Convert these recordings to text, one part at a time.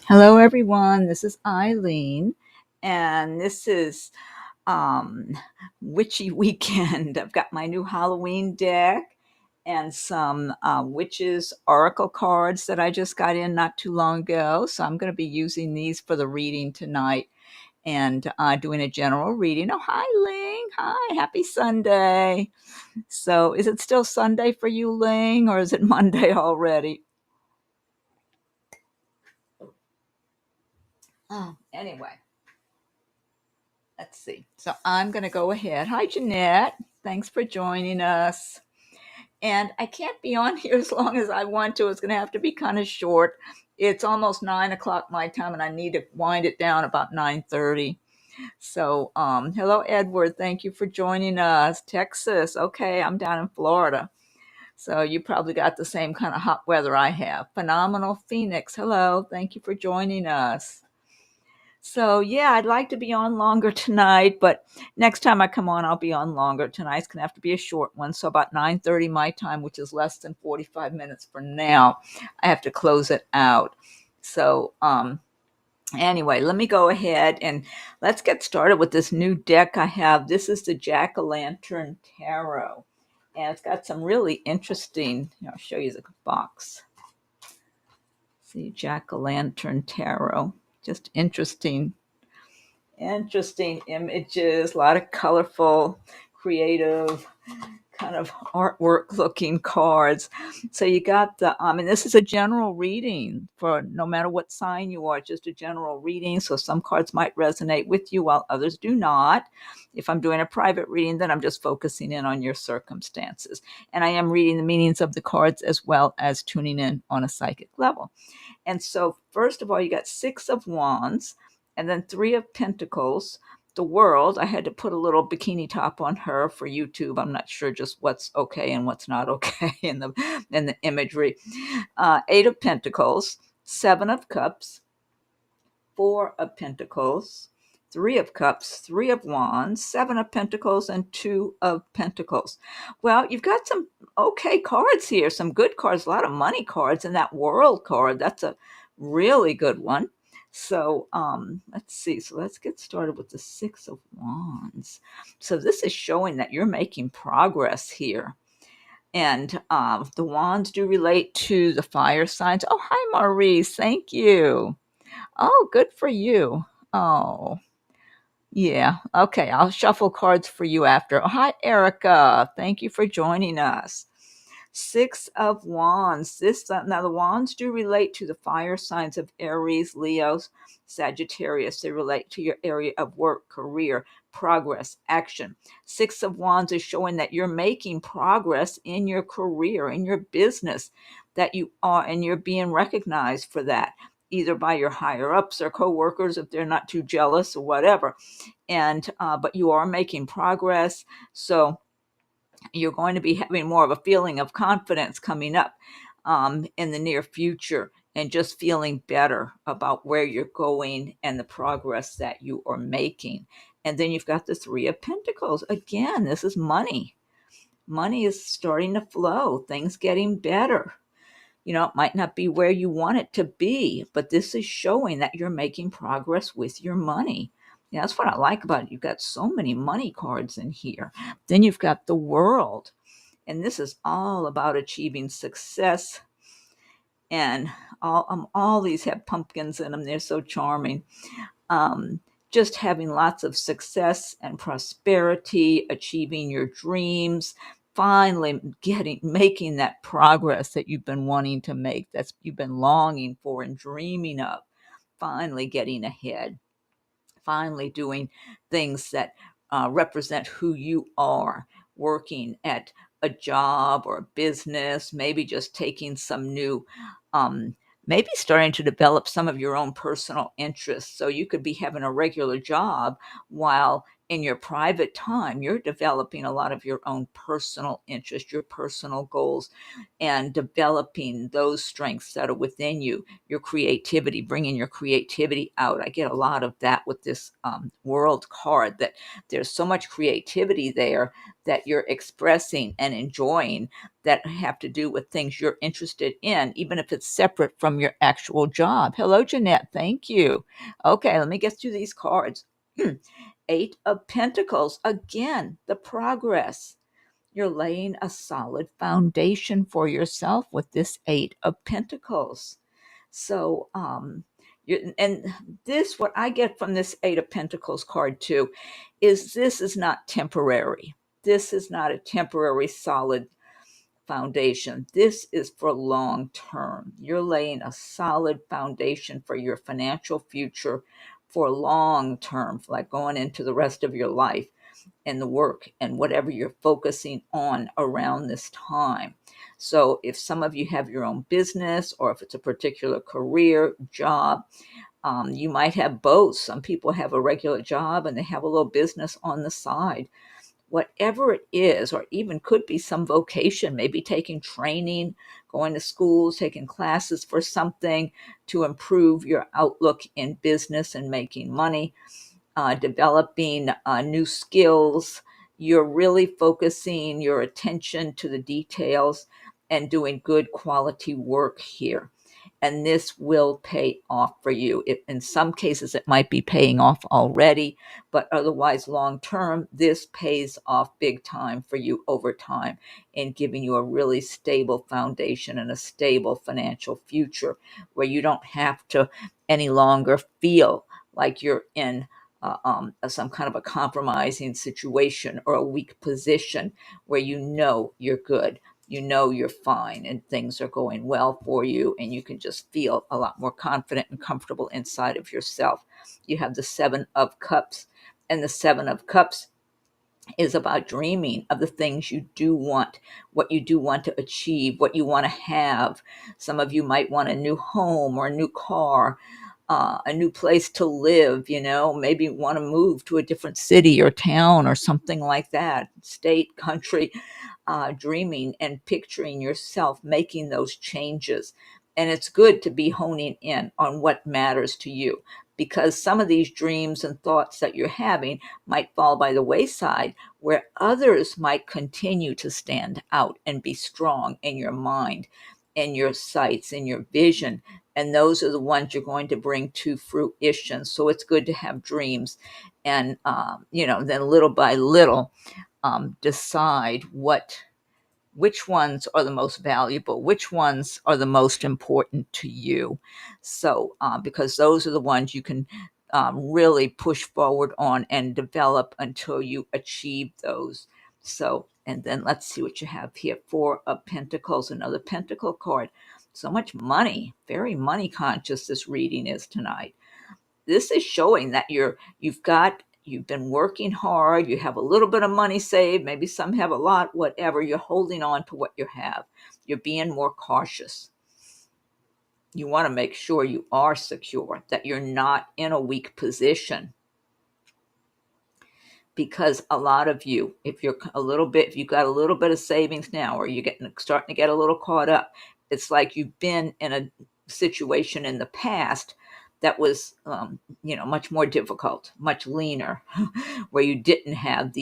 Hello, everyone. This is Eileen, and this is um, Witchy Weekend. I've got my new Halloween deck and some witches oracle cards that I just got in not too long ago. So I'm going to be using these for the reading tonight and doing a general reading. Oh, hi, Ling. Hi, happy Sunday. So is it still Sunday for you, Ling, or is it Monday already? Oh, anyway. Let's see. So I'm going to go ahead. Hi, Jeanette. Thanks for joining us. And I can't be on here as long as I want to. It's going to have to be kind of short. It's almost 9 o'clock my time, and I need to wind it down about 9:30. So, hello, Edward. Thank you for joining us. Texas. Okay, I'm down in Florida. So you probably got the same kind of hot weather I have. Phenomenal Phoenix. Hello. Thank you for joining us. So yeah, I'd like to be on longer tonight, but next time I come on, I'll be on longer. Tonight's gonna have to be a short one, so about 9:30 my time, which is less than 45 minutes for now. I have to close it out. So anyway, let me go ahead and let's get started with this new deck I have. This is the Jack-o'-lantern Tarot, and it's got some really interesting. I'll show you the box. See, Jack-o'-lantern Tarot, just interesting images, a lot of colorful, creative, kind of artwork looking cards. So you got and this is a general reading for no matter what sign you are, just a general reading. So some cards might resonate with you while others do not. If I'm doing a private reading, then I'm just focusing in on your circumstances. And I am reading the meanings of the cards as well as tuning in on a psychic level. And so, first of all, you got Six of Wands and then Three of Pentacles. The World, I had to put a little bikini top on her for YouTube. I'm not sure just what's okay and what's not okay in the imagery. Eight of Pentacles, Seven of Cups, Four of Pentacles, Three of Cups, Three of Wands, Seven of Pentacles, and Two of Pentacles. Well, you've got some okay cards here, some good cards, a lot of money cards, and that World card, that's a really good one. So let's see. So let's get started with the Six of Wands. So this is showing that you're making progress here. And the wands do relate to the fire signs. Oh, hi, Maurice. Thank you. Oh, good for you. Oh, yeah. Okay, I'll shuffle cards for you after. Oh, hi, Erica. Thank you for joining us. Six of Wands. Now the wands do relate to the fire signs of Aries, Leo, Sagittarius. They relate to your area of work, career, progress, action. Six of Wands is showing that you're making progress in your career, in your business, that you are, and you're being recognized for that, either by your higher ups or coworkers if they're not too jealous or whatever. And but you are making progress. So you're going to be having more of a feeling of confidence coming up in the near future, and just feeling better about where you're going and the progress that you are making. And then you've got the Three of Pentacles. Again, this is money. Money is starting to flow, things getting better. It might not be where you want it to be, but this is showing that you're making progress with your money. Yeah, that's what I like about it. You've got so many money cards in here. Then you've got the World, and this is all about achieving success. And all these have pumpkins in them. They're so charming. Um, just having lots of success and prosperity, achieving your dreams, finally making that progress that you've been wanting to make, that's you've been longing for and dreaming of, finally getting ahead, finally doing things that represent who you are, working at a job or a business, maybe just taking some new, maybe starting to develop some of your own personal interests. So you could be having a regular job while in your private time, you're developing a lot of your own personal interest, your personal goals, and developing those strengths that are within you, your creativity, bringing your creativity out. I get a lot of that with this world card, that there's so much creativity there that you're expressing and enjoying that have to do with things you're interested in, even if it's separate from your actual job. Hello, Jeanette. Thank you. Okay, let me get through these cards. Eight of Pentacles. Again, the progress. You're laying a solid foundation for yourself with this Eight of Pentacles. So, and this, what I get from this Eight of Pentacles card too, is this is not temporary. This is not a temporary solid foundation. This is for long term. You're laying a solid foundation for your financial future for long term, like going into the rest of your life and the work and whatever you're focusing on around this time. So if some of you have your own business, or if it's a particular career, job, you might have both. Some people have a regular job and they have a little business on the side. Whatever it is, or even could be some vocation, maybe taking training, going to schools, taking classes for something to improve your outlook in business and making money, developing new skills. You're really focusing your attention to the details and doing good quality work here. And this will pay off for you. In some cases, it might be paying off already, but otherwise, long term, this pays off big time for you over time in giving you a really stable foundation and a stable financial future where you don't have to any longer feel like you're in some kind of a compromising situation or a weak position, where you know you're good, you know you're fine, and things are going well for you, and you can just feel a lot more confident and comfortable inside of yourself. You have the Seven of Cups, and the Seven of Cups is about dreaming of the things you do want, what you do want to achieve, what you want to have. Some of you might want a new home or a new car, a new place to live, maybe want to move to a different city or town or something like that, state, country, dreaming and picturing yourself making those changes. And it's good to be honing in on what matters to you, because some of these dreams and thoughts that you're having might fall by the wayside, where others might continue to stand out and be strong in your mind and your sights and your vision. And those are the ones you're going to bring to fruition. So it's good to have dreams and, then little by little, decide which ones are the most valuable, which ones are the most important to you. So, because those are the ones you can really push forward on and develop until you achieve those. So, and then let's see what you have here. Four of Pentacles, another Pentacle card. So much money, very money conscious this reading is tonight. This is showing that you've been working hard, you have a little bit of money saved, maybe some have a lot, whatever. You're holding on to what you have. You're being more cautious. You want to make sure you are secure, that you're not in a weak position. Because a lot of you, if you've got a little bit of savings now, or you're starting to get a little caught up, it's like you've been in a situation in the past that was, much more difficult, much leaner, where you didn't have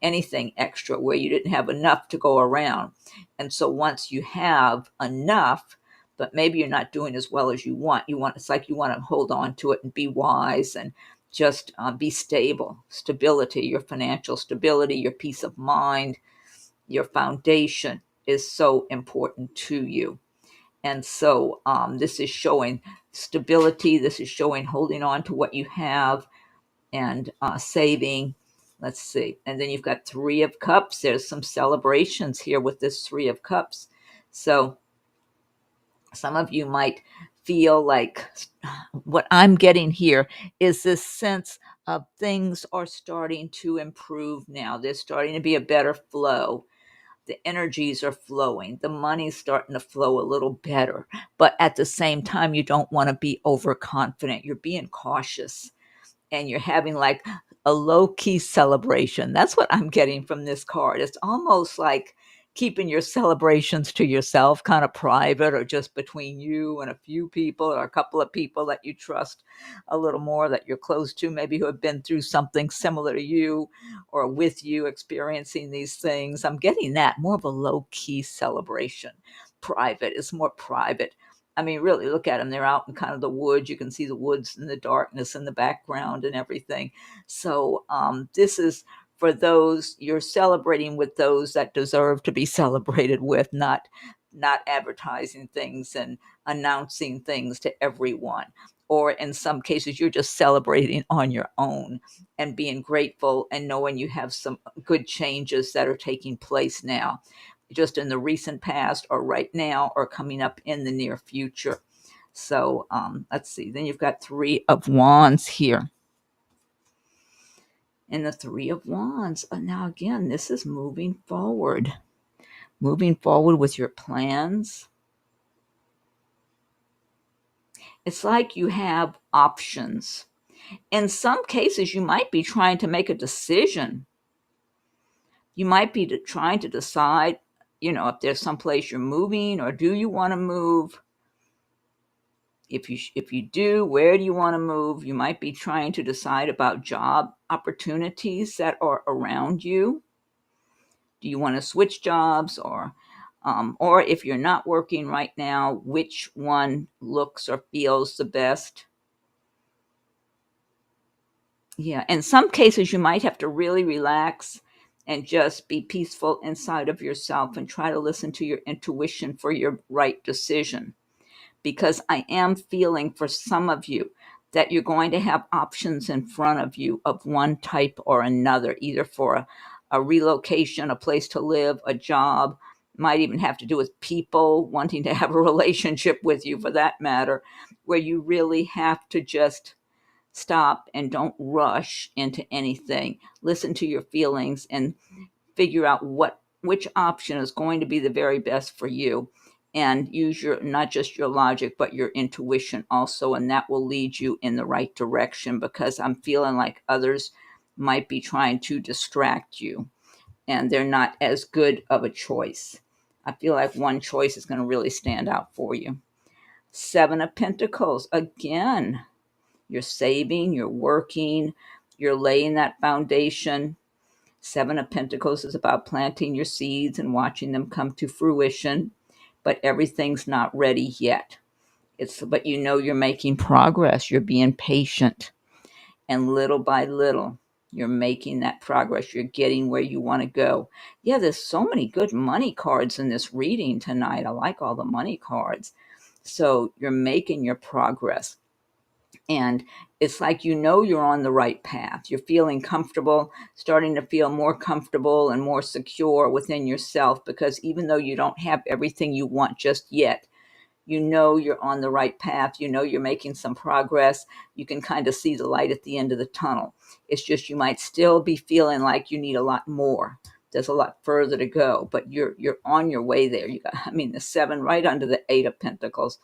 anything extra, where you didn't have enough to go around. And so once you have enough, but maybe you're not doing as well as it's like you want to hold on to it and be wise and just be stable. Stability, your financial stability, your peace of mind, your foundation is so important to you. And so this is showing stability. This is showing holding on to what you have and saving. Let's see. And then you've got Three of Cups. There's some celebrations here with this Three of Cups. So some of you might feel like what I'm getting here is this sense of things are starting to improve now. There's starting to be a better flow. The energies are flowing. The money's starting to flow a little better. But at the same time, you don't want to be overconfident. You're being cautious. And you're having like a low-key celebration. That's what I'm getting from this card. It's almost like keeping your celebrations to yourself, kind of private, or just between you and a few people or a couple of people that you trust a little more, that you're close to, maybe who have been through something similar to you or with you experiencing these things. I'm getting that, more of a low-key celebration. Private is more private. I mean, really, look at them. They're out in kind of the woods. You can see the woods and the darkness in the background and everything. So this is for those, you're celebrating with those that deserve to be celebrated with, not advertising things and announcing things to everyone. Or in some cases, you're just celebrating on your own and being grateful and knowing you have some good changes that are taking place now, just in the recent past or right now or coming up in the near future. So let's see. Then you've got Three of Wands here. And the Three of Wands. Now, again, this is moving forward. Moving forward with your plans. It's like you have options. In some cases, you might be trying to make a decision. You might be trying to decide, if there's someplace you're moving, or do you want to move? If you do, where do you want to move? You might be trying to decide about job opportunities that are around you. Do you want to switch jobs, or if you're not working right now, which one looks or feels the best? Yeah, in some cases, you might have to really relax and just be peaceful inside of yourself and try to listen to your intuition for your right decision. Because I am feeling for some of you that you're going to have options in front of you of one type or another, either for a relocation, a place to live, a job, might even have to do with people wanting to have a relationship with you, for that matter, where you really have to just stop and don't rush into anything. Listen to your feelings and figure out which option is going to be the very best for you, and use your, not just your logic, but your intuition also, and that will lead you in the right direction, because I'm feeling like others might be trying to distract you and they're not as good of a choice. I feel like one choice is going to really stand out for you. Seven of Pentacles. Again, you're saving, you're working, you're laying that foundation. Seven of Pentacles is about planting your seeds and watching them come to fruition, but everything's not ready yet. But you're making progress. You're being patient, and little by little, you're making that progress. You're getting where you want to go. Yeah, there's so many good money cards in this reading tonight. I like all the money cards. So you're making your progress. And it's like you're on the right path. You're feeling comfortable, starting to feel more comfortable and more secure within yourself, because even though you don't have everything you want just yet, you're on the right path. You're making some progress. You can kind of see the light at the end of the tunnel. It's just you might still be feeling like you need a lot more. There's a lot further to go, but you're on your way there. The seven right under the Eight of Pentacles.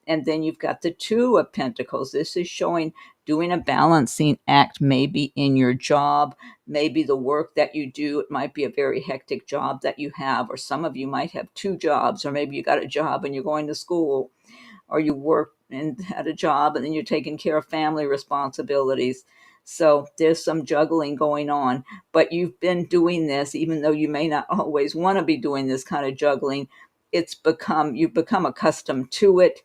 And then you've got the Two of Pentacles. This is showing doing a balancing act, maybe in your job, maybe the work that you do. It might be a very hectic job that you have, or some of you might have two jobs, or maybe you got a job and you're going to school, or you work and had a job and then you're taking care of family responsibilities. So there's some juggling going on, but you've been doing this, even though you may not always want to be doing this kind of juggling. You've become accustomed to it,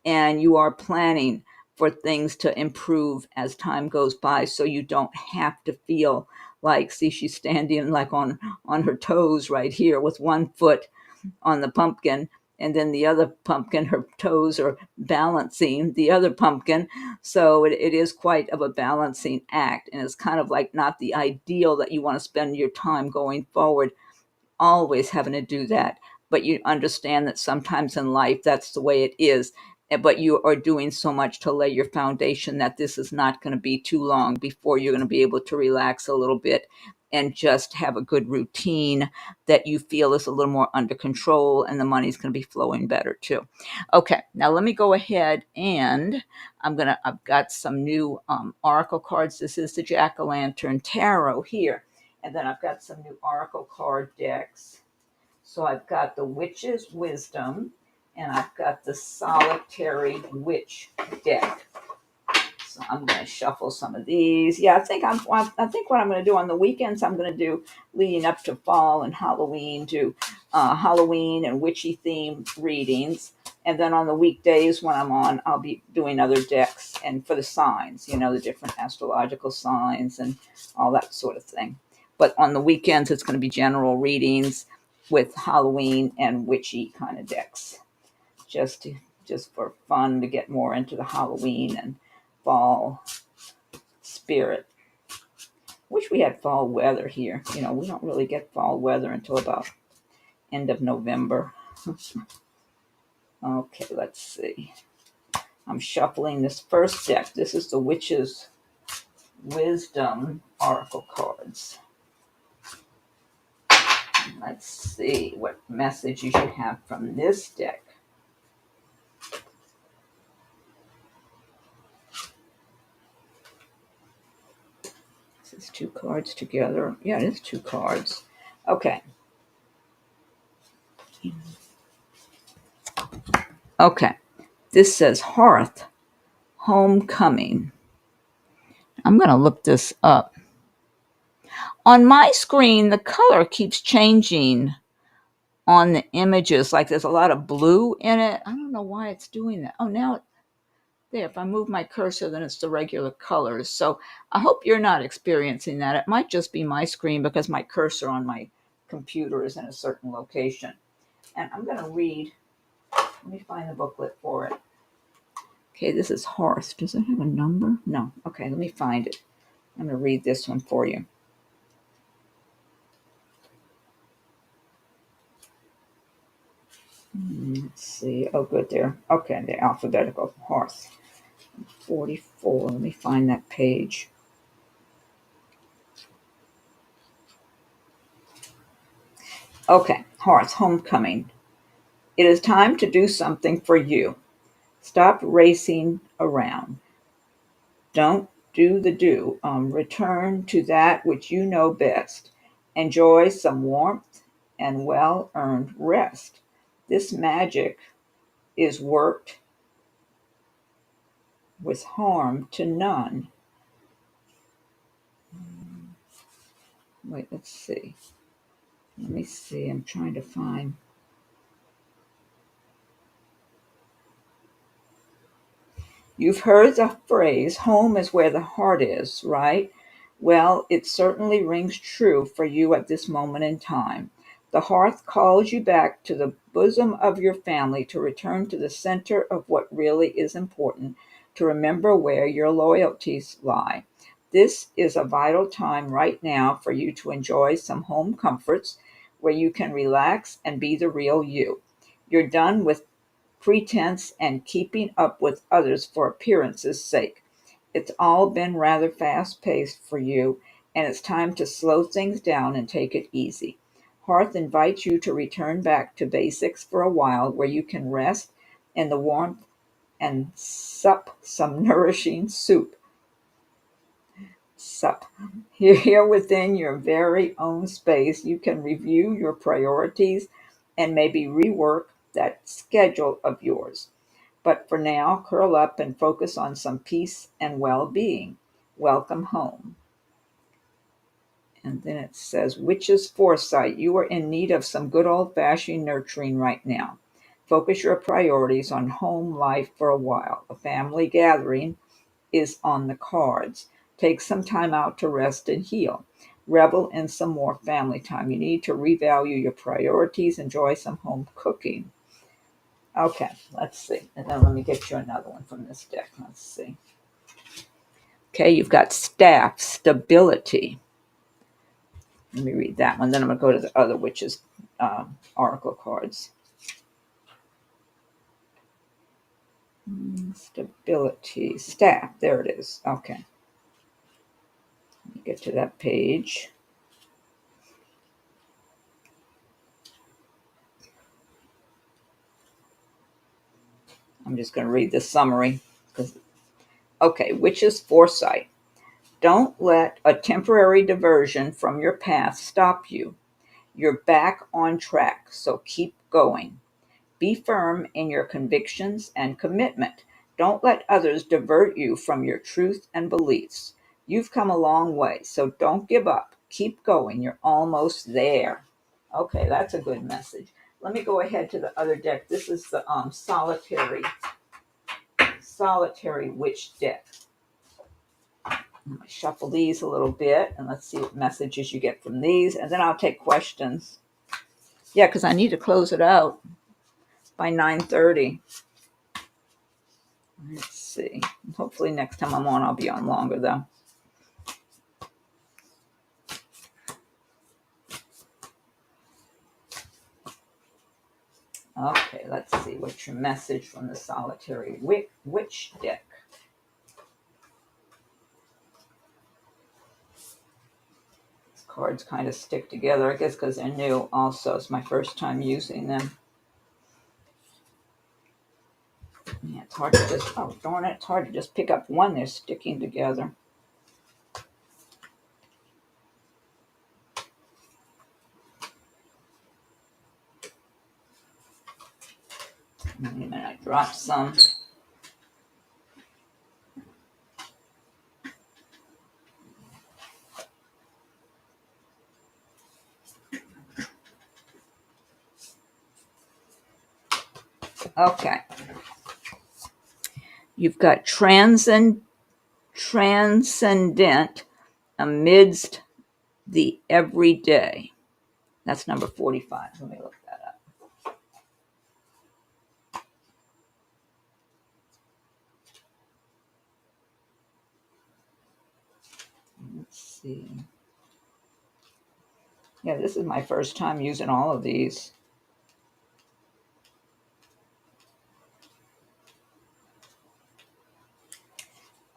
and you are planning for things to improve as time goes by, so you don't have to feel like, see, she's standing like on her toes right here with one foot on the pumpkin, and then the other pumpkin, her toes are balancing the other pumpkin. So it is quite of a balancing act, and it's kind of like not the ideal that you want to spend your time going forward always having to do that. But you understand that sometimes in life, that's the way it is. But you are doing so much to lay your foundation that this is not going to be too long before you're going to be able to relax a little bit and just have a good routine that you feel is a little more under control, and the money's going to be flowing better too. Okay, now let me go ahead and I've got some new oracle cards. This is the Jack-o'-lantern Tarot here. And then I've got some new oracle card decks. So I've got the Witch's Wisdom, and I've got the Solitary Witch deck. So I'm going to shuffle some of these. Yeah, I think what I'm going to do on the weekends, I'm going to do leading up to fall and Halloween, do Halloween and witchy theme readings. And then on the weekdays when I'm on, I'll be doing other decks and for the signs, the different astrological signs and all that sort of thing. But on the weekends, it's going to be general readings with Halloween and witchy kind of decks, just for fun, to get more into the Halloween and fall spirit. Wish we had fall weather here. We don't really get fall weather until about end of November. Okay, let's see. I'm shuffling this first deck. This is the Witch's Wisdom oracle cards. Let's see what message you should have from this deck. This is two cards together. Yeah, it is two cards. Okay. Okay. This says Hearth, Homecoming. I'm going to look this up. On my screen, the color keeps changing on the images. Like there's a lot of blue in it. I don't know why it's doing that. Oh, now there, if I move my cursor, then it's the regular colors. So I hope you're not experiencing that. It might just be my screen because my cursor on my computer is in a certain location. And I'm going to read. Let me find the booklet for it. Okay, this is Hearth. Does it have a number? No. Okay, let me find it. I'm going to read this one for you. Let's see. Oh, good there. Okay, the alphabetical Hearth. 44. Let me find that page. Okay, Hearth, Homecoming. It is time to do something for you. Stop racing around. Don't do the do. Return to that which you know best. Enjoy some warmth and well-earned rest. This magic is worked with harm to none. Wait, let's see. Let me see. I'm trying to find. You've heard the phrase, home is where the heart is, right? Well, it certainly rings true for you at this moment in time. The hearth calls you back to the bosom of your family to return to the center of what really is important, to remember where your loyalties lie. This is a vital time right now for you to enjoy some home comforts where you can relax and be the real you. You're done with pretense and keeping up with others for appearance's sake. It's all been rather fast paced for you, and it's time to slow things down and take it easy. Hearth invites you to return back to basics for a while where you can rest in the warmth and sup some nourishing soup. Sup. Here within your very own space, you can review your priorities and maybe rework that schedule of yours. But for now, curl up and focus on some peace and well-being. Welcome home. And then it says, Witch's Foresight. You are in need of some good old-fashioned nurturing right now. Focus your priorities on home life for a while. A family gathering is on the cards. Take some time out to rest and heal. Revel in some more family time. You need to revalue your priorities. Enjoy some home cooking. Okay, let's see. And then let me get you another one from this deck. Let's see. Okay, you've got Staff, Stability. Let me read that one. Then I'm going to go to the other witches' oracle cards. Stability, Staff. There it is. Okay. Let me get to that page. I'm just going to read the summary. Okay, Witch's foresight. Don't let a temporary diversion from your path stop you. You're back on track, so keep going. Be firm in your convictions and commitment. Don't let others divert you from your truth and beliefs. You've come a long way, so don't give up. Keep going. You're almost there. Okay, that's a good message. Let me go ahead to the other deck. This is the solitary witch deck. I'm going to shuffle these a little bit, and let's see what messages you get from these, and then I'll take questions. Yeah, because I need to close it out by 9:30. Let's see. Hopefully next time I'm on, I'll be on longer, though. Okay, let's see. What's your message from the solitary witch deck? These cards kind of stick together, I guess, because they're new also. It's my first time using them. Yeah, it's hard to just, oh, darn it, it's hard to just pick up one. They're sticking together. Wait a minute, I dropped some. Okay. You've got transcendent amidst the everyday. That's number 45. Let me look that up. Let's see. Yeah, this is my first time using all of these.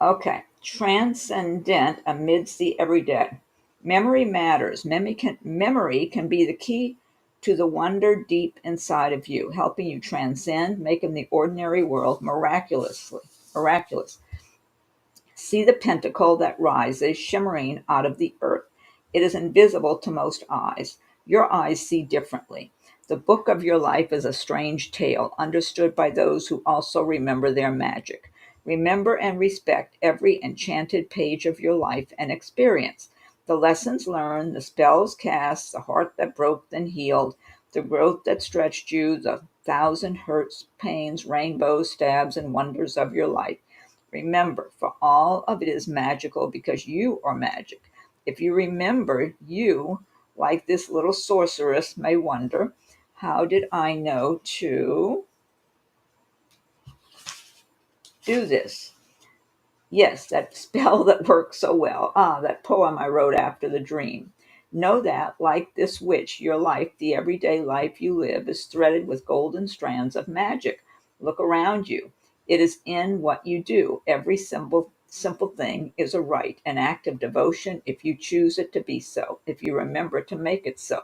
Okay. Transcendent amidst the everyday. Memory matters. Memory can be the key to the wonder deep inside of you, helping you transcend, making the ordinary world miraculous. See the pentacle that rises, shimmering out of the earth. It is invisible to most eyes. Your eyes see differently. The book of your life is a strange tale, understood by those who also remember their magic. Remember and respect every enchanted page of your life and experience. The lessons learned, the spells cast, the heart that broke then healed, the growth that stretched you, the thousand hurts, pains, rainbows, stabs, and wonders of your life. Remember, for all of it is magical because you are magic. If you remember, you, like this little sorceress, may wonder, how did I know to do this? Yes, that spell that worked so well. That poem I wrote after the dream. Know that, like this witch, your life, the everyday life you live, is threaded with golden strands of magic. Look around you. It is in what you do. Every simple thing is a rite, an act of devotion if you choose it to be so, if you remember to make it so.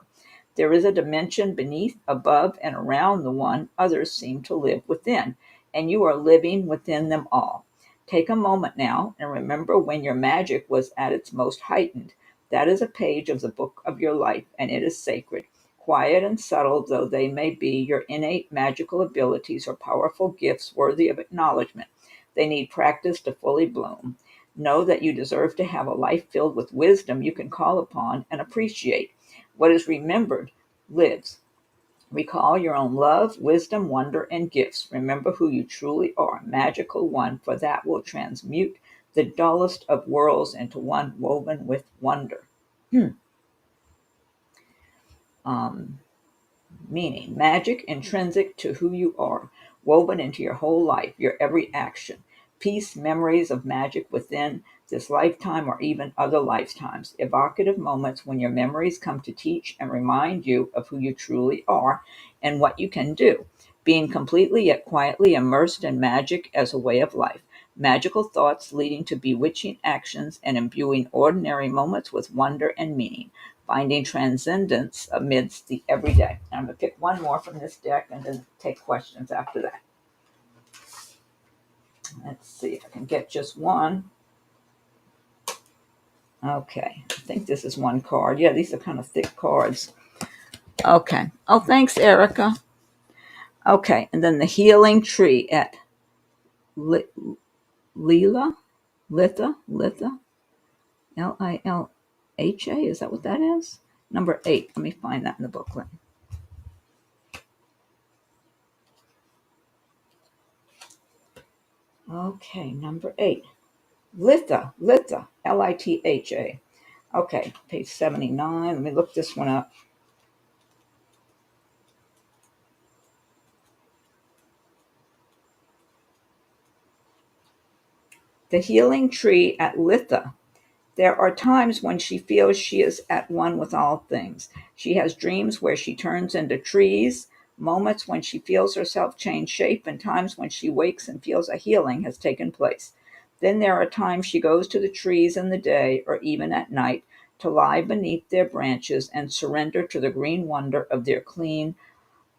There is a dimension beneath, above, and around the one others seem to live within, and you are living within them all. Take a moment now and remember when your magic was at its most heightened. That is a page of the book of your life, and it is sacred. Quiet and subtle though they may be, your innate magical abilities are powerful gifts worthy of acknowledgement. They need practice to fully bloom. Know that you deserve to have a life filled with wisdom you can call upon and appreciate. What is remembered lives. Recall your own love, wisdom, wonder, and gifts. Remember who you truly are, magical one, for that will transmute the dullest of worlds into one woven with wonder. Um, Meaning, magic intrinsic to who you are, woven into your whole life, your every action. Peace, memories of magic within this lifetime or even other lifetimes. Evocative moments when your memories come to teach and remind you of who you truly are and what you can do. Being completely yet quietly immersed in magic as a way of life. Magical thoughts leading to bewitching actions and imbuing ordinary moments with wonder and meaning. Finding transcendence amidst the everyday. I'm going to pick one more from this deck and then take questions after that. Let's see if I can get just one. Okay, I think this is one card. Yeah, these are kind of thick cards. Okay. Oh, thanks, Erica. Okay, and then the healing tree at Lila, Litha, Lilha. Is that what that is? Number 8. Let me find that in the booklet. Okay, number 8. Litha, Litha. Okay, page 79. Let me look this one up. The healing tree at Litha. There are times when she feels she is at one with all things. She has dreams where she turns into trees, moments when she feels herself change shape, and times when she wakes and feels a healing has taken place. Then there are times she goes to the trees in the day or even at night to lie beneath their branches and surrender to the green wonder of their clean,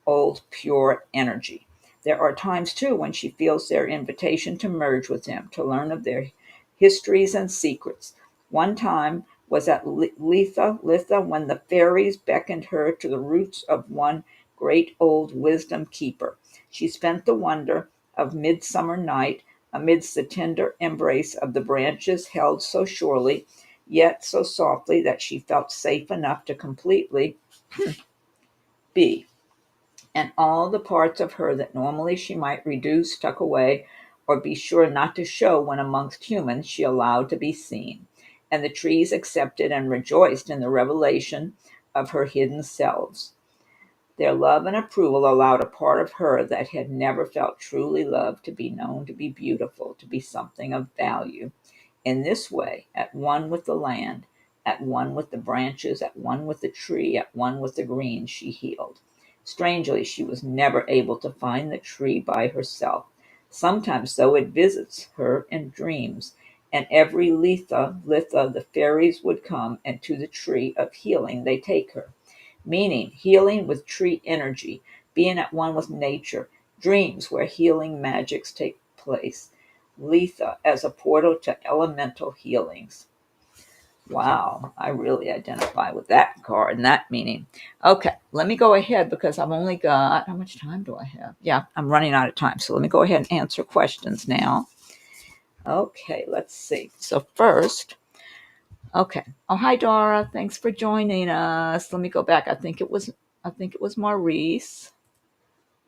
old, pure energy. There are times, too, when she feels their invitation to merge with him, to learn of their histories and secrets. One time was at Litha, when the fairies beckoned her to the roots of one great old wisdom keeper. She spent the wonder of midsummer night amidst the tender embrace of the branches held so surely, yet so softly that she felt safe enough to completely be, and all the parts of her that normally she might reduce, tuck away, or be sure not to show when amongst humans, she allowed to be seen. And the trees accepted and rejoiced in the revelation of her hidden selves. Their love and approval allowed a part of her that had never felt truly loved to be known to be beautiful, to be something of value. In this way, at one with the land, at one with the branches, at one with the tree, at one with the green, she healed. Strangely, she was never able to find the tree by herself. Sometimes, though, it visits her in dreams, and every Litha, the fairies would come, and to the tree of healing they take her. Meaning, healing with tree energy, being at one with nature, dreams where healing magics take place. Litha as a portal to elemental healings. Wow, I really identify with that card and that meaning. Okay, let me go ahead because I've only got, how much time do I have? Yeah, I'm running out of time. So let me go ahead and answer questions now. Okay, let's see. So first, okay. Oh, hi Dora. Thanks for joining us. Let me go back. I think it was Maurice.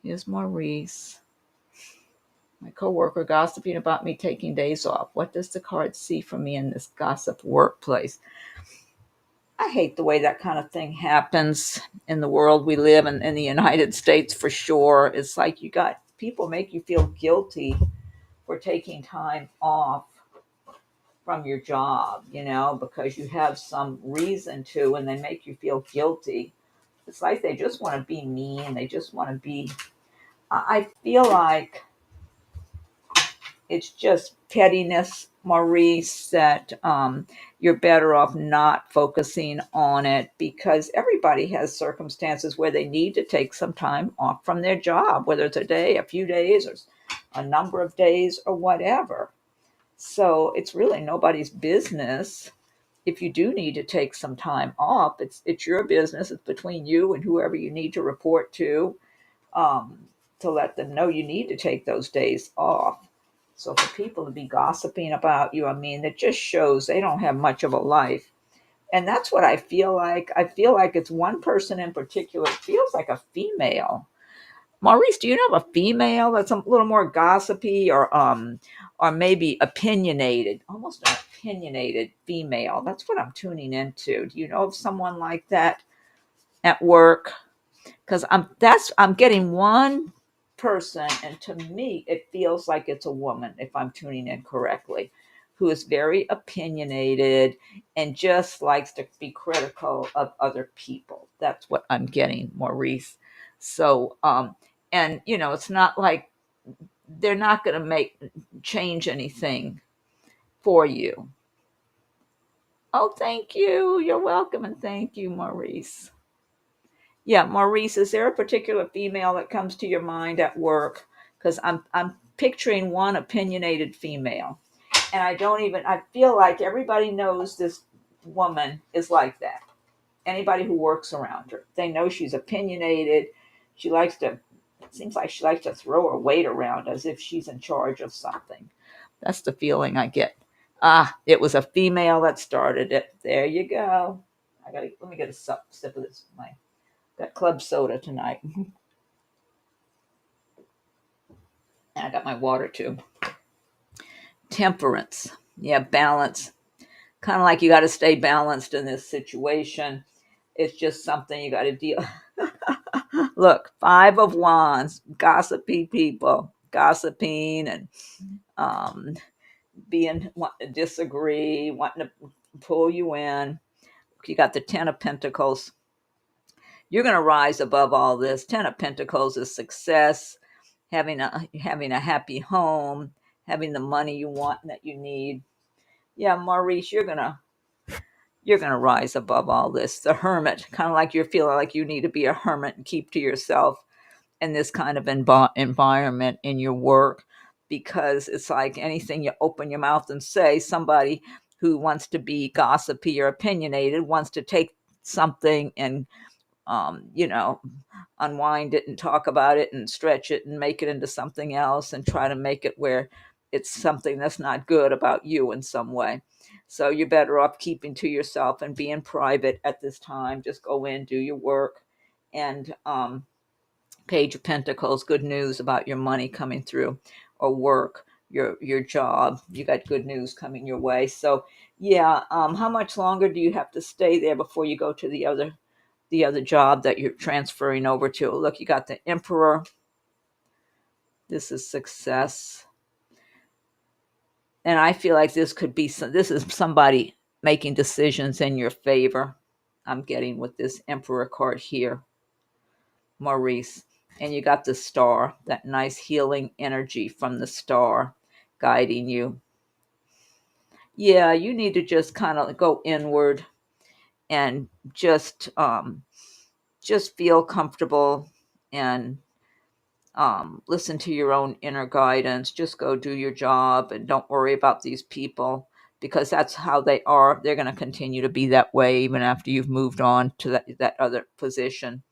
Here's Maurice. My coworker gossiping about me taking days off. What does the card see for me in this gossip workplace? I hate the way that kind of thing happens in the world we live in the United States for sure. It's like you got people make you feel guilty for taking time off from your job, because you have some reason to, and they make you feel guilty. It's like they just want to be mean. They just want to be. I feel like it's just pettiness, Maurice, that you're better off not focusing on it because everybody has circumstances where they need to take some time off from their job, whether it's a day, a few days, or a number of days, or whatever. So it's really nobody's business. If you do need to take some time off, it's your business. It's between you and whoever you need to report um, to let them know you need to take those days off. So for people to be gossiping about you, I mean, it just shows they don't have much of a life. And that's what I feel like. I feel like it's one person in particular. It feels like a female. Maurice, do you know of a female that's a little more gossipy or maybe opinionated, almost an opinionated female? That's what I'm tuning into. Do you know of someone like that at work? Because I'm getting one person, and to me it feels like it's a woman if I'm tuning in correctly, who is very opinionated and just likes to be critical of other people. That's what I'm getting, Maurice. So and it's not like they're not going to make change anything for you. Oh, thank you, you're welcome, and thank you, Maurice. Yeah, Maurice, is there a particular female that comes to your mind at work? Because I'm picturing one opinionated female. And I feel like everybody knows this woman is like that. Anybody who works around her, they know she's opinionated. She likes to, it seems like she likes to throw her weight around as if she's in charge of something. That's the feeling I get. It was a female that started it. There you go. Let me get a sip of this. Got club soda tonight. And I got my water too. Temperance. Yeah, balance. Kind of like you got to stay balanced in this situation. It's just something you got to deal. Look, 5 of Wands, gossipy people, gossiping and wanting to disagree, wanting to pull you in. You got the 10 of Pentacles. You're going to rise above all this. 10 of Pentacles is success, having a happy home, having the money you want and that you need. Yeah, Maurice, you're gonna rise above all this. The Hermit, kind of like you're feeling like you need to be a hermit and keep to yourself in this kind of environment in your work, because it's like anything you open your mouth and say, somebody who wants to be gossipy or opinionated wants to take something and unwind it and talk about it and stretch it and make it into something else and try to make it where it's something that's not good about you in some way. So you're better off keeping to yourself and being private at this time. Just go in, do your work. And Page of Pentacles, good news about your money coming through, or work, your job. You got good news coming your way. So yeah, how much longer do you have to stay there before you go to the other job that you're transferring over to? Look, you got the Emperor. This is success. And I feel like this is somebody making decisions in your favor. I'm getting with this Emperor card here, Maurice. And you got the Star, that nice healing energy from the Star guiding you. Yeah, you need to just kind of go inward and just feel comfortable and listen to your own inner guidance. Just go do your job and don't worry about these people, because that's how they are. They're going to continue to be that way even after you've moved on to that other position.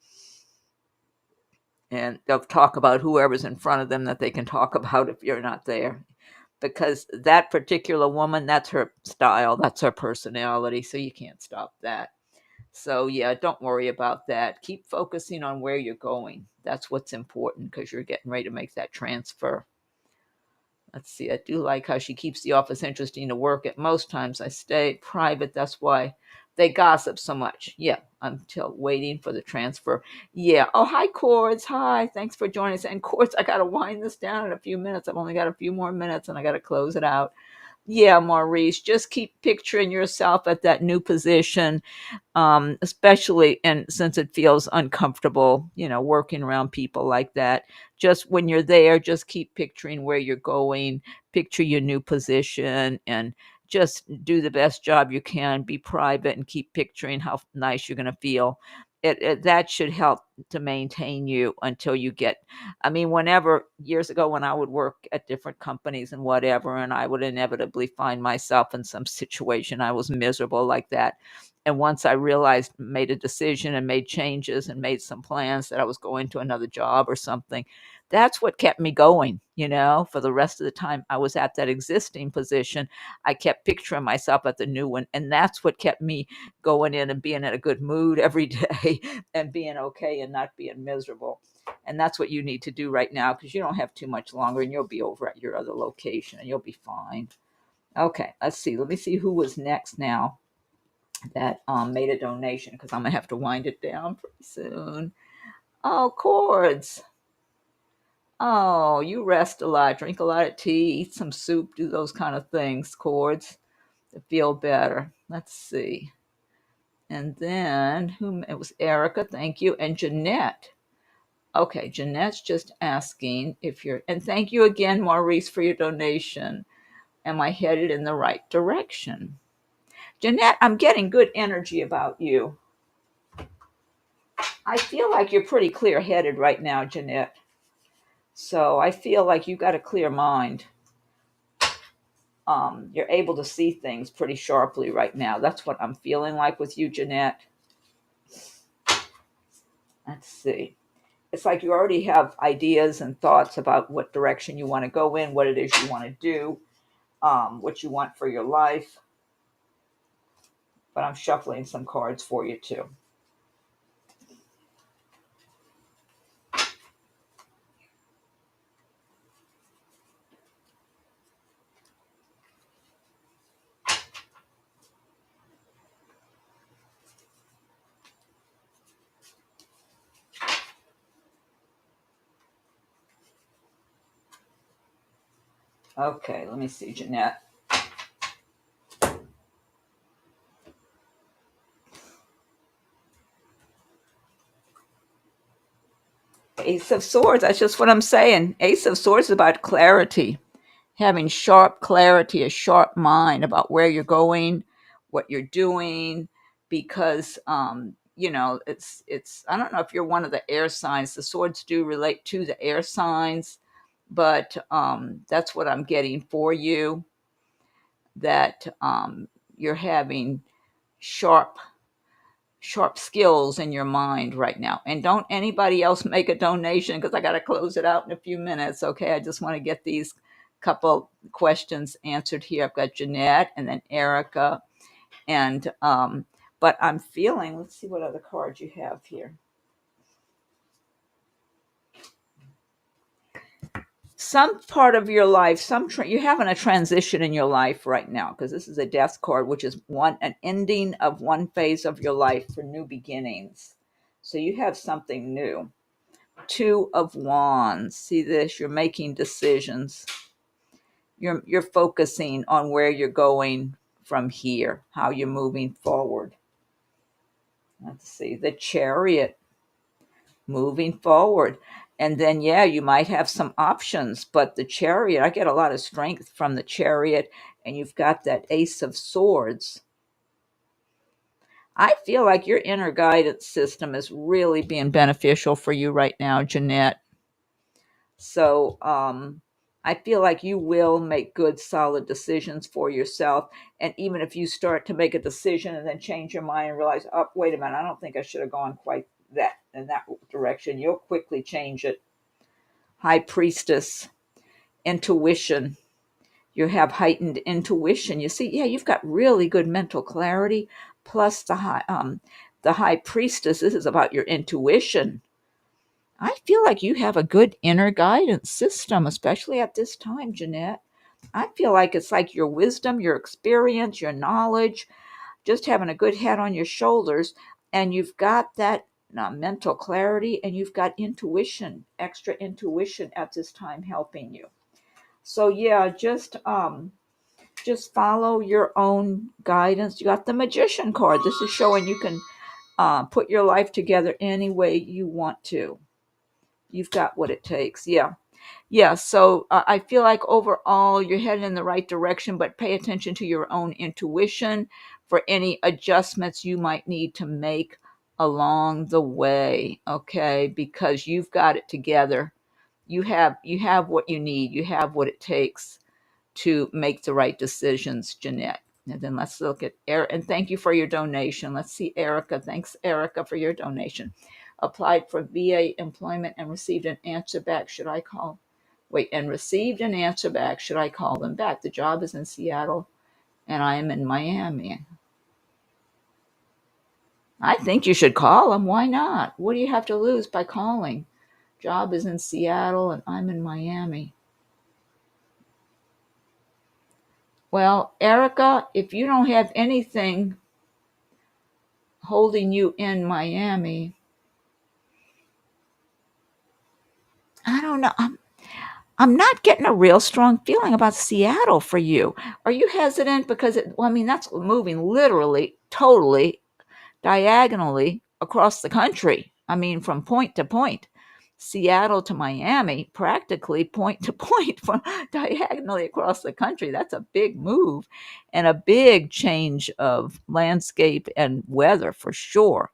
And they'll talk about whoever's in front of them that they can talk about if you're not there. Because that particular woman, that's her style, that's her personality, so you can't stop that. So yeah, don't worry about that. Keep focusing on where you're going. That's what's important, because you're getting ready to make that transfer. Let's see, I do like how she keeps the office interesting to work at. Most times I stay private. That's why they gossip so much. Yeah, until waiting for the transfer. Yeah. Oh, hi, Cords. Hi. Thanks for joining us. And Cords, I got to wind this down in a few minutes. I've only got a few more minutes and I got to close it out. Yeah, Maurice, just keep picturing yourself at that new position, especially and since it feels uncomfortable, working around people like that. Just when you're there, just keep picturing where you're going, picture your new position, and just do the best job you can. Be private and keep picturing how nice you're going to feel. That should help to maintain you until you get, I mean, whenever years ago when I would work at different companies and whatever, and I would inevitably find myself in some situation, I was miserable like that. And once I realized, made a decision and made changes and made some plans that I was going to another job or something, that's what kept me going, for the rest of the time I was at that existing position. I kept picturing myself at the new one. And that's what kept me going in and being in a good mood every day and being okay and not being miserable. And that's what you need to do right now, because you don't have too much longer and you'll be over at your other location and you'll be fine. Okay, let's see. Let me see who was next now that made a donation, because I'm going to have to wind it down pretty soon. Oh, Cords. Oh, you rest a lot, drink a lot of tea, eat some soup, do those kind of things, Cords, to feel better. Let's see. And then, it was Erica, thank you, and Jeanette. Okay, Jeanette's just asking and thank you again, Maurice, for your donation. Am I headed in the right direction? Jeanette, I'm getting good energy about you. I feel like you're pretty clear-headed right now, Jeanette. So I feel like you got a clear mind. You're able to see things pretty sharply right now. That's what I'm feeling like with you, Jeanette. Let's see. It's like you already have ideas and thoughts about what direction you want to go in, what it is you want to do, what you want for your life. But I'm shuffling some cards for you too. Okay, let me see, Jeanette. Ace of Swords, that's just what I'm saying. Ace of Swords is about clarity, having sharp clarity, a sharp mind about where you're going, what you're doing, because it's I don't know if you're one of the air signs. The swords do relate to the air signs, but that's what I'm getting for you, that you're having sharp skills in your mind right now. And don't anybody else make a donation, because I got to close it out in a few minutes. Okay, I just want to get these couple questions answered here. I've got Jeanette and then Erica, and but I'm feeling, let's see what other cards you have here. Some part of your life, you're having a transition in your life right now, because this is a death card, which is an ending of one phase of your life for new beginnings. So you have something new. Two of Wands. See this? You're making decisions. You're focusing on where you're going from here, how you're moving forward. Let's see. The Chariot, moving forward. And then, yeah, you might have some options, but the Chariot, I get a lot of strength from the Chariot, and you've got that Ace of Swords. I feel like your inner guidance system is really being beneficial for you right now, Jeanette. So I feel like you will make good, solid decisions for yourself. And even if you start to make a decision and then change your mind and realize, oh, wait a minute, I don't think I should have gone quite in that direction, you'll quickly change it. High Priestess, intuition. You have heightened intuition. You see, yeah, you've got really good mental clarity. Plus the High Priestess. This is about your intuition. I feel like you have a good inner guidance system, especially at this time, Jeanette. I feel like it's like your wisdom, your experience, your knowledge, just having a good head on your shoulders, and you've got that mental clarity, and you've got intuition, extra intuition at this time helping you. So yeah, just follow your own guidance. You got the Magician card. This is showing you can put your life together any way you want to. You've got what it takes. Yeah. So I feel like overall you're heading in the right direction, but pay attention to your own intuition for any adjustments you might need to make along the way. Okay, because you've got it together. You have what you need. You have what it takes to make the right decisions, Jeanette. And then let's look at Eric. And thank you for your donation. Let's see, Erica. Thanks, Erica, for your donation. Applied for VA employment and received an answer back. Should I call? Wait, and received an answer back. Should I call them back? The job is in Seattle and I am in Miami. I think you should call them. Why not? What do you have to lose by calling? Job is in Seattle and I'm in Miami. Well, Erica, if you don't have anything holding you in Miami, I don't know. I'm not getting a real strong feeling about Seattle for you. Are you hesitant because that's moving literally, totally, diagonally across the country. I mean, from point to point. Seattle to Miami, practically point to point from diagonally across the country. That's a big move and a big change of landscape and weather for sure.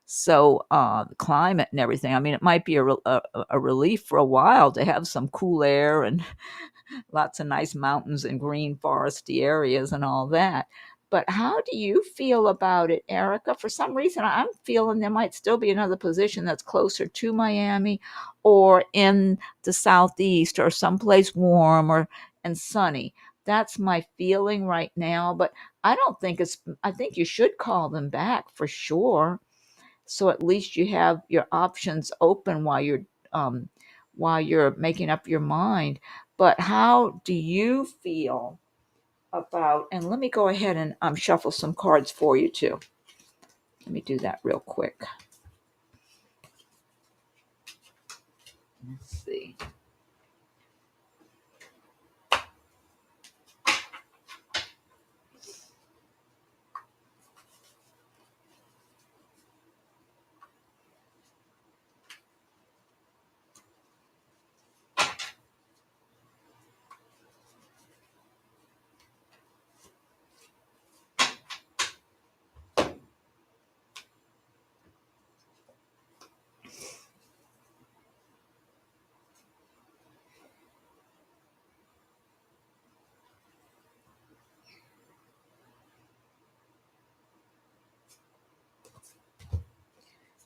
So the climate and everything. I mean, it might be a relief for a while to have some cool air and lots of nice mountains and green foresty areas and all that. But how do you feel about it, Erica? For some reason, I'm feeling there might still be another position that's closer to Miami or in the southeast or someplace warm or and sunny. That's my feeling right now. But I think you should call them back for sure. So at least you have your options open um, while you're making up your mind. But how do you feel about? And let me go ahead and shuffle some cards for you too. Let me do that real quick. Let's see.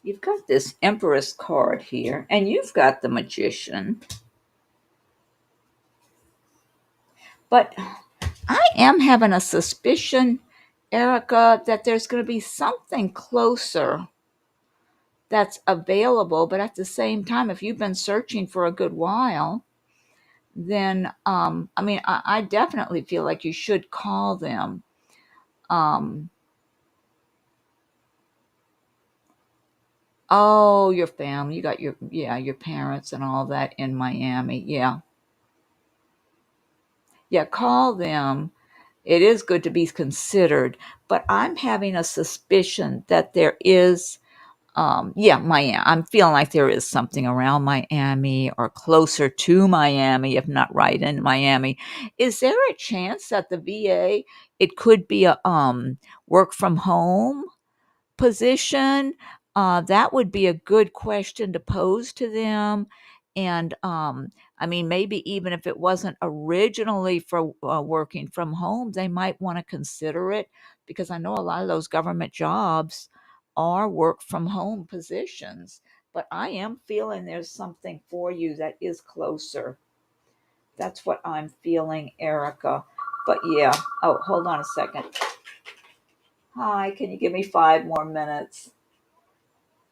You've got this Empress card here, and you've got the Magician. But I am having a suspicion, Erica, that there's going to be something closer that's available. But at the same time, if you've been searching for a good while, then I mean, I definitely feel like you should call them. Um, oh, your family, you got your parents and all that in Miami. Yeah, yeah, call them. It is good to be considered, but I'm having a suspicion that there is yeah, Miami. I'm feeling like there is something around Miami or closer to Miami, if not right in Miami. Is there a chance that the VA, it could be a work from home position? That would be a good question to pose to them. And I mean, maybe even if it wasn't originally for working from home, they might want to consider it because I know a lot of those government jobs are work from home positions. But I am feeling there's something for you that is closer. That's what I'm feeling, Erica. But yeah, oh, hold on a second. Hi, can you give me 5 more minutes?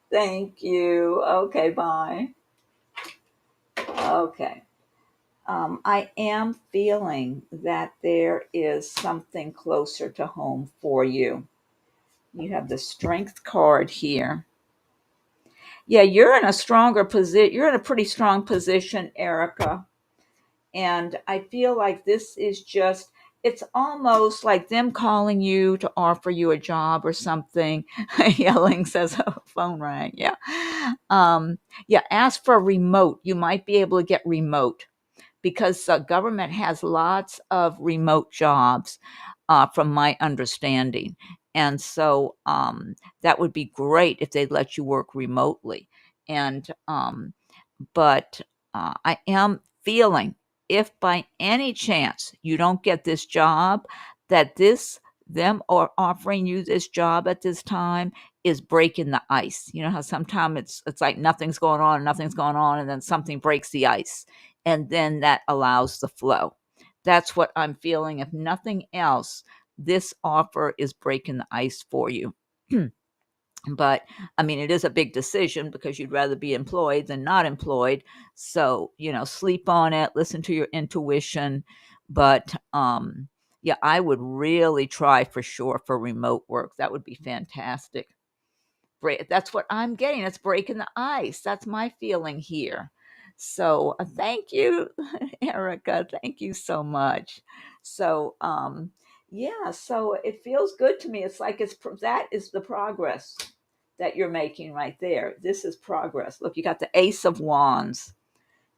Thank you. Okay, bye. Okay. I am feeling that there is something closer to home for you. You have the strength card here. Yeah, you're in a stronger position. You're in a pretty strong position, Erica. And I feel like this is just, it's almost like them calling you to offer you a job or something. Yelling says, oh, phone rang. Yeah. Yeah, ask for a remote. You might be able to get remote because the government has lots of remote jobs, from my understanding. And so that would be great if they'd let you work remotely. And but I am feeling if by any chance you don't get this job, that this them or offering you this job at this time is breaking the ice. You know how sometimes it's like nothing's going on, and then something breaks the ice, and then that allows the flow. That's what I'm feeling. If nothing else, this offer is breaking the ice for you. But I mean, it is a big decision because you'd rather be employed than not employed. So, sleep on it, listen to your intuition. But yeah, I would really try for sure for remote work. That would be fantastic. That's what I'm getting. It's breaking the ice. That's my feeling here. So thank you, Erica. Thank you so much. So yeah, so it feels good to me. It's like that is the progress that you're making right there. This is progress. Look, you got the Ace of Wands,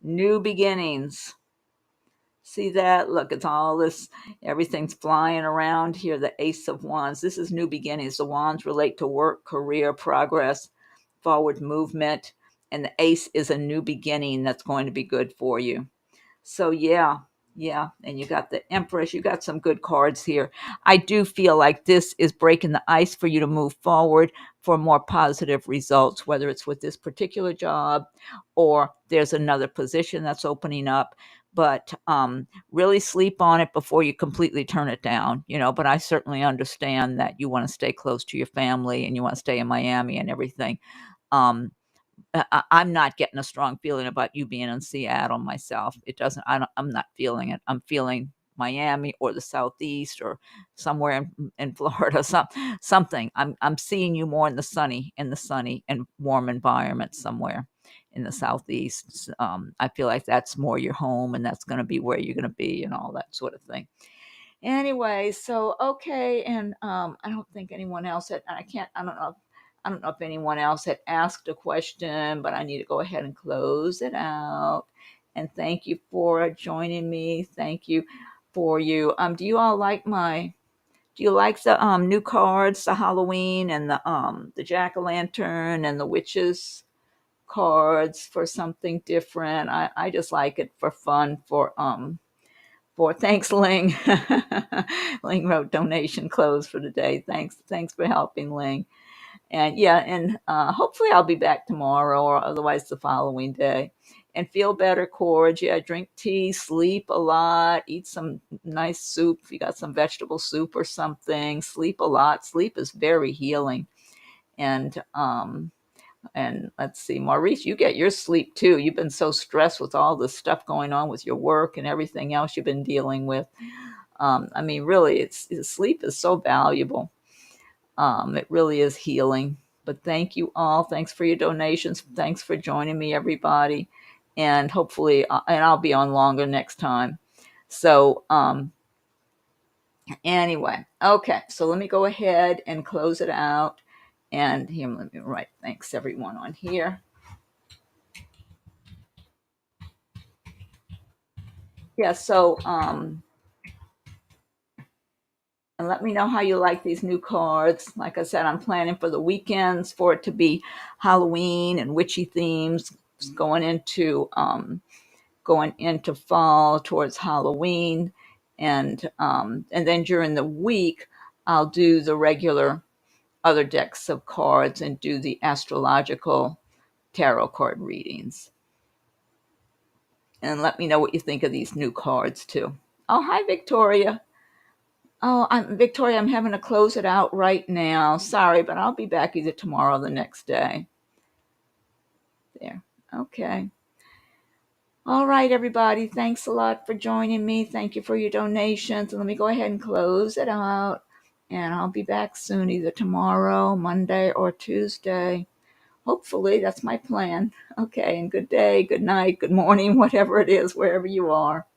new beginnings. See that? Look, it's all this, everything's flying around here. The Ace of Wands. This is new beginnings. The wands relate to work, career, progress. forward movement, and the ace is a new beginning that's going to be good for you. So yeah, and you got the Empress. You got some good cards here. I do feel like this is breaking the ice for you to move forward for more positive results, whether it's with this particular job or there's another position that's opening up. But really sleep on it before you completely turn it down, But I certainly understand that you want to stay close to your family and you want to stay in Miami and everything. Um, I'm not getting a strong feeling about you being in Seattle myself. It doesn't. I'm not feeling it. I'm feeling Miami or the Southeast or somewhere in Florida. Something. I'm seeing you more in the sunny and warm environment somewhere in the Southeast. I feel like that's more your home, and that's going to be where you're going to be, and all that sort of thing. Anyway, so okay, and I don't think anyone else had. I can't. I don't know if anyone else had asked a question, but I need to go ahead and close it out. And thank you for joining me. Thank you for you. Do you all like my? Do you like the new cards, the Halloween and the Jack o' Lantern and the witches cards for something different? I just like it for fun for thanks, Ling. Ling wrote donation closed for the day. Thanks for helping, Ling. And yeah, and hopefully I'll be back tomorrow or otherwise the following day. And feel better, Corge. Yeah, drink tea, sleep a lot, eat some nice soup. If you got some vegetable soup or something, sleep a lot. Sleep is very healing. And let's see, Maurice, you get your sleep too. You've been so stressed with all the stuff going on with your work and everything else you've been dealing with. I mean, really, sleep is so valuable. It really is healing. But thank you all. Thanks for your donations. Thanks for joining me, everybody. And hopefully, and I'll be on longer next time. So, anyway, okay. So let me go ahead and close it out. And here, let me write thanks everyone on here. Yeah. So, and let me know how you like these new cards. Like I said, I'm planning for the weekends for it to be Halloween and witchy themes going into fall towards Halloween, and then during the week I'll do the regular other decks of cards and do the astrological tarot card readings. And let me know what you think of these new cards too. Oh, hi, Victoria. Oh, Victoria. I'm having to close it out right now. Sorry, but I'll be back either tomorrow or the next day. There. Okay. All right, everybody. Thanks a lot for joining me. Thank you for your donations. And let me go ahead and close it out. And I'll be back soon, either tomorrow, Monday, or Tuesday. Hopefully, that's my plan. Okay, and good day, good night, good morning, whatever it is, wherever you are.